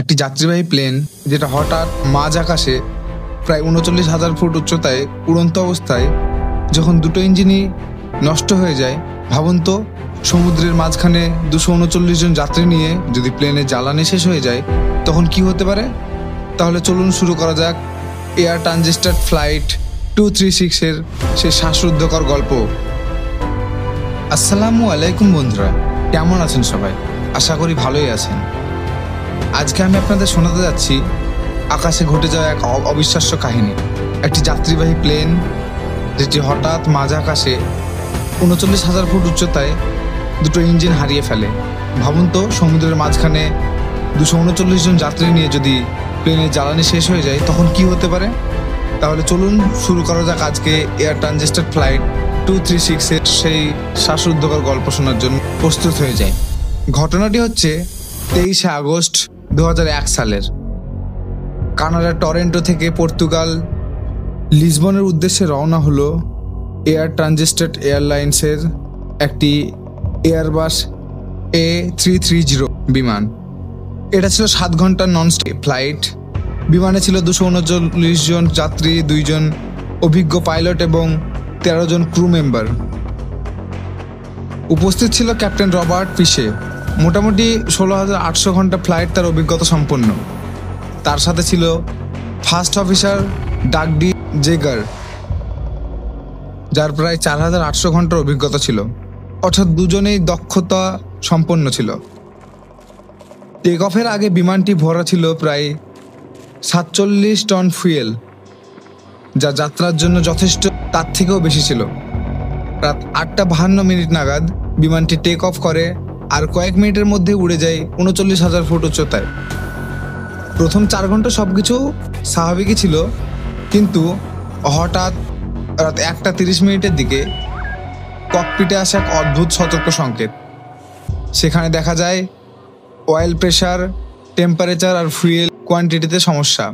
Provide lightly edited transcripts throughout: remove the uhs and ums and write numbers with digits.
একটি যাত্রীবাহী প্লেন যেটা হঠাৎ মাঝ আকাশে প্রায় ৩৯,০০০ ফুট উচ্চতায় উড়ন্ত অবস্থায় যখন দুটো ইঞ্জিনই নষ্ট হয়ে যায়, ভাবুন তো সমুদ্রের মাঝখানে ২৩৯ জন যাত্রী নিয়ে যদি প্লেনের জ্বালানি শেষ হয়ে যায় তখন কি হতে পারে। তাহলে চলুন শুরু করা যাক এয়ার ট্রানজিস্টার ফ্লাইট 236 এর সেই শ্বাসরুদ্ধকর গল্প। আসসালামু আলাইকুম বন্ধুরা, কেমন আছেন সবাই? আশা করি ভালোই আছেন। আজকে আমি আপনাদের শোনাতে যাচ্ছি আকাশে ঘটে যাওয়া এক অবিশ্বাস্য কাহিনী। একটি যাত্রীবাহী প্লেন যেটি হঠাৎ মাঝ আকাশে ৩৯,০০০ ফুট উচ্চতায় দুটো ইঞ্জিন হারিয়ে ফেলে। ভাবুন তো সমুদ্রের মাঝখানে ২৩৯ জন যাত্রী নিয়ে যদি প্লেনের জ্বালানি শেষ হয়ে যায় তখন কি হতে পারে। তাহলে চলুন শুরু করা যাক আজকে এয়ার ট্রানজিস্টার ফ্লাইট 236 এর সেই শ্বাসরুদ্ধকর গল্প শোনার জন্য প্রস্তুত হয়ে যায়। ঘটনাটি হচ্ছে 23শে আগস্ট 2001 সালের। কানাডার টরেন্টো থেকে পর্তুগাল লিসবনের উদ্দেশ্যে রওনা হলো এয়ার ট্রানজিস্টার এয়ারলাইন্সের একটি এয়ারবাস A330 বিমান। এটা ছিল 7 ঘন্টার ননস্টপ ফ্লাইট। বিমানে ছিল 239 জন যাত্রী, 2 জন অভিজ্ঞ পাইলট এবং 13 জন ক্রু মেম্বার। উপস্থিত ছিল ক্যাপ্টেন রবার্ট পিশে। মোটামুটি 16,800 ঘন্টা ফ্লাইট তার অভিজ্ঞতা সম্পন্ন। তার সাথে ছিল ফার্স্ট অফিসার ডাগ ডি জেগার, যার প্রায় 4,800 ঘন্টার অভিজ্ঞতা ছিল, অর্থাৎ দুজনেই দক্ষতা সম্পন্ন ছিল। টেক অফের আগে বিমানটি ভরা ছিল প্রায় 47 টন ফুয়েল, যা যাত্রার জন্য যথেষ্ট, তার থেকেও বেশি ছিল। রাত 8:52 নাগাদ বিমানটি টেক অফ করে আর কয়েক মিনিটের মধ্যে উড়ে যায় ৩৯,০০০ ফুট উচ্চতায়। প্রথম 4 ঘন্টা সবকিছু স্বাভাবিকই ছিল, কিন্তু হঠাৎ রাত 1:30 দিকে ককপিটে আসে এক অদ্ভুত সতর্ক সংকেত। সেখানে দেখা যায় অয়েল প্রেশার, টেম্পারেচার আর ফুয়েল কোয়ান্টিটিতে সমস্যা।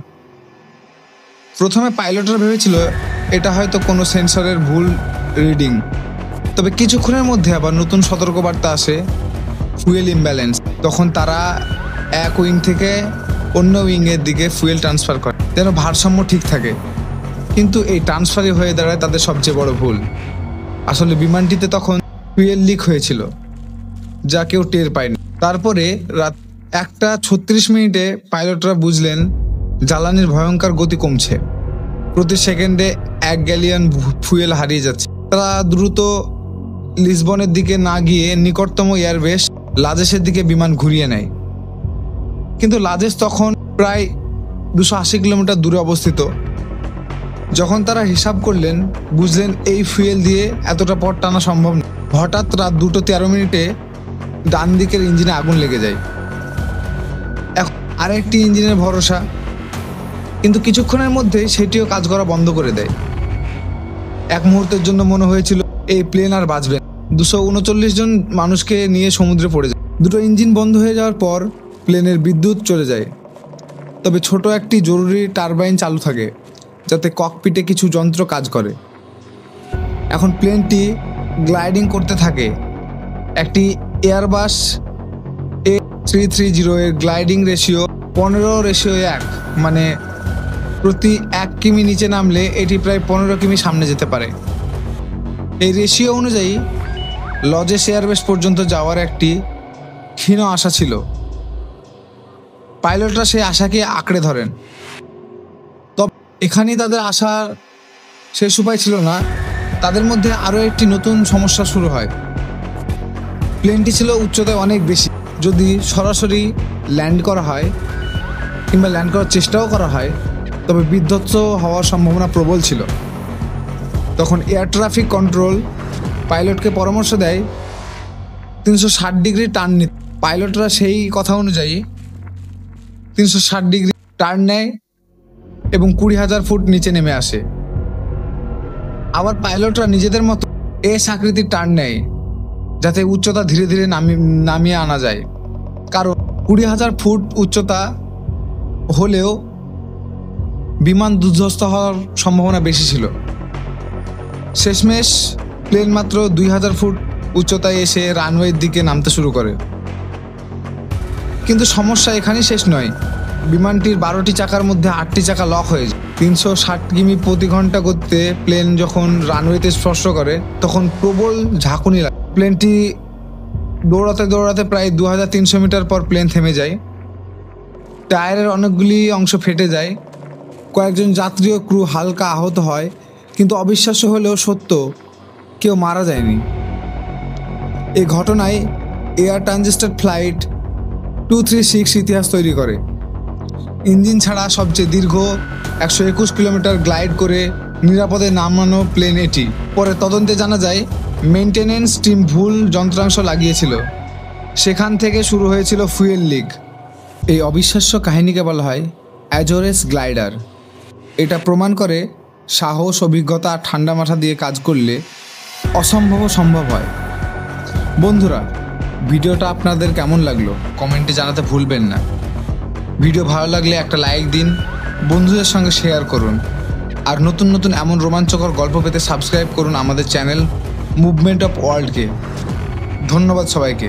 প্রথমে পাইলটরা ভেবেছিল এটা হয়তো কোনো সেন্সরের ভুল রিডিং, তবে কিছুক্ষণের মধ্যে আবার নতুন সতর্কবার্তা আসে, ফুয়েল ইমব্যালেন্স। তখন তারা এক উইং থেকে অন্য উইংয়ের দিকে ফুয়েল ট্রান্সফার করে যেন ভারসাম্য ঠিক থাকে, কিন্তু এই ট্রান্সফারই হয়ে দাঁড়ায় তাদের সবচেয়ে বড় ভুল। আসলে বিমানটিতে তখন ফুয়েল লিক হয়েছিল, যা কেউ টের পায়নি। তারপরে রাত 1:36 পাইলটরা বুঝলেন জ্বালানির ভয়ঙ্কর গতি কমছে, প্রতি সেকেন্ডে 1 গ্যালিয়ন ফুয়েল হারিয়ে যাচ্ছে। তারা দ্রুত লিসবনের দিকে না গিয়ে নিকটতম এয়ারবেস লাজেসের দিকে বিমান ঘুরিয়ে নেয়। কিন্তু লাজেস তখন প্রায় 280 কিলোমিটার দূরে অবস্থিত। যখন তারা হিসাব করলেন বুঝলেন এই ফুয়েল দিয়ে এতটা পথ টানা সম্ভব না। হঠাৎ রাত 2:13 ডান দিকের ইঞ্জিনে আগুন লেগে যায়। এখন আরেকটি ইঞ্জিনের ভরসা, কিন্তু কিছুক্ষণের মধ্যেই সেটিও কাজ করা বন্ধ করে দেয়। এক মুহূর্তের জন্য মনে হয়েছিল এই প্লেন আর বাঁচবে না। 239 জন মানুষকে নিয়ে সমুদ্রে পড়ে যায়। দুটো ইঞ্জিন বন্ধ হয়ে যাওয়ার পর প্লেনের বিদ্যুৎ চলে যায়, তবে ছোট একটি জরুরি টারবাইন চালু থাকে যাতে ককপিটে কিছু যন্ত্র কাজ করে। এখন প্লেনটি গ্লাইডিং করতে থাকে। একটি এয়ারবাস A330 এর গ্লাইডিং রেশিও 15:1, মানে প্রতি 1 কিমি নিচে নামলে এটি প্রায় 15 কিমি সামনে যেতে পারে। এই রেশিও অনুযায়ী লজেস এয়ারবেস পর্যন্ত যাওয়ার একটি ক্ষীণ আশা ছিল। পাইলটরা সেই আশাকে আঁকড়ে ধরেন। তবে এখানেই তাদের আশার শেষ উপায় ছিল না, তাদের মধ্যে আরও একটি নতুন সমস্যা শুরু হয়। প্লেনটি ছিল উচ্চতায় অনেক বেশি। যদি সরাসরি ল্যান্ড করা হয় কিংবা ল্যান্ড করার চেষ্টাও করা হয় তবে বিধ্বস্ত হওয়ার সম্ভাবনা প্রবল ছিল। তখন এয়ার ট্রাফিক কন্ট্রোল পাইলটকে পরামর্শ দেয় 360 ডিগ্রি টার্ন নিতে। পাইলটরা সেই কথা অনুযায়ী 360 ডিগ্রি টার্ন নেয় এবং 20,000 ফুট নিচে নেমে আসে। আবার পাইলটরা নিজেদের মতো এস আকৃতির টার্ন নেয় যাতে উচ্চতা ধীরে ধীরে নামিয়ে আনা যায়, কারণ 20,000 ফুট উচ্চতা হলেও বিমান বিধ্বস্ত হওয়ার সম্ভাবনা বেশি ছিল। শেষমেশ প্লেন মাত্র 2,000 ফুট উচ্চতায় এসে রানওয়ের দিকে নামতে শুরু করে। কিন্তু সমস্যা এখানেই শেষ নয়। বিমানটির 12টি চাকার মধ্যে 8টি চাকা লক হয়ে যায়। 360 কিমি প্রতি ঘন্টা গতিতে প্লেন যখন রানওয়েতে স্পর্শ করে তখন প্রবল ঝাঁকুনি লাগে। প্লেনটি দৌড়াতে দৌড়াতে প্রায় 2300 মিটার পর প্লেন থেমে যায়। টায়ারের অনেকগুলি অংশ ফেটে যায়। কয়েকজন যাত্রী ও ক্রু হালকা আহত হয়, কিন্তু অবিশ্বাস্য হলেও সত্য, কেউ মারা যায়নি। এই ঘটনায় এয়ার ট্রানজিস্টার ফ্লাইট 236 ইতিহাস তৈরি করে। ইঞ্জিন ছাড়া সবচেয়ে দীর্ঘ 121 কিলোমিটার গ্লাইড করে নিরাপদে নামানো প্লেন এটি। পরে তদন্তে জানা যায় মেইনটেনেন্স টিম ভুল যন্ত্রাংশ লাগিয়েছিল। সেখান থেকে শুরু হয়েছিল ফুয়েল লিক। এই অবিশ্বাস্য কাহিনীকে বলা হয় অ্যাজোরেস গ্লাইডার। এটা প্রমাণ করে সাহস, অভিজ্ঞতা আর ঠান্ডা মাথা দিয়ে কাজ করলে অসম্ভবও সম্ভব হয়। বন্ধুরা, ভিডিওটা আপনাদের কেমন লাগলো কমেন্টে জানাতে ভুলবেন না। ভিডিও ভালো লাগলে একটা লাইক দিন, বন্ধুদের সঙ্গে শেয়ার করুন, আর নতুন নতুন এমন রোমাঞ্চকর গল্প পেতে সাবস্ক্রাইব করুন আমাদের চ্যানেল মুভমেন্ট অফ ওয়ার্ল্ডকে। ধন্যবাদ সবাইকে।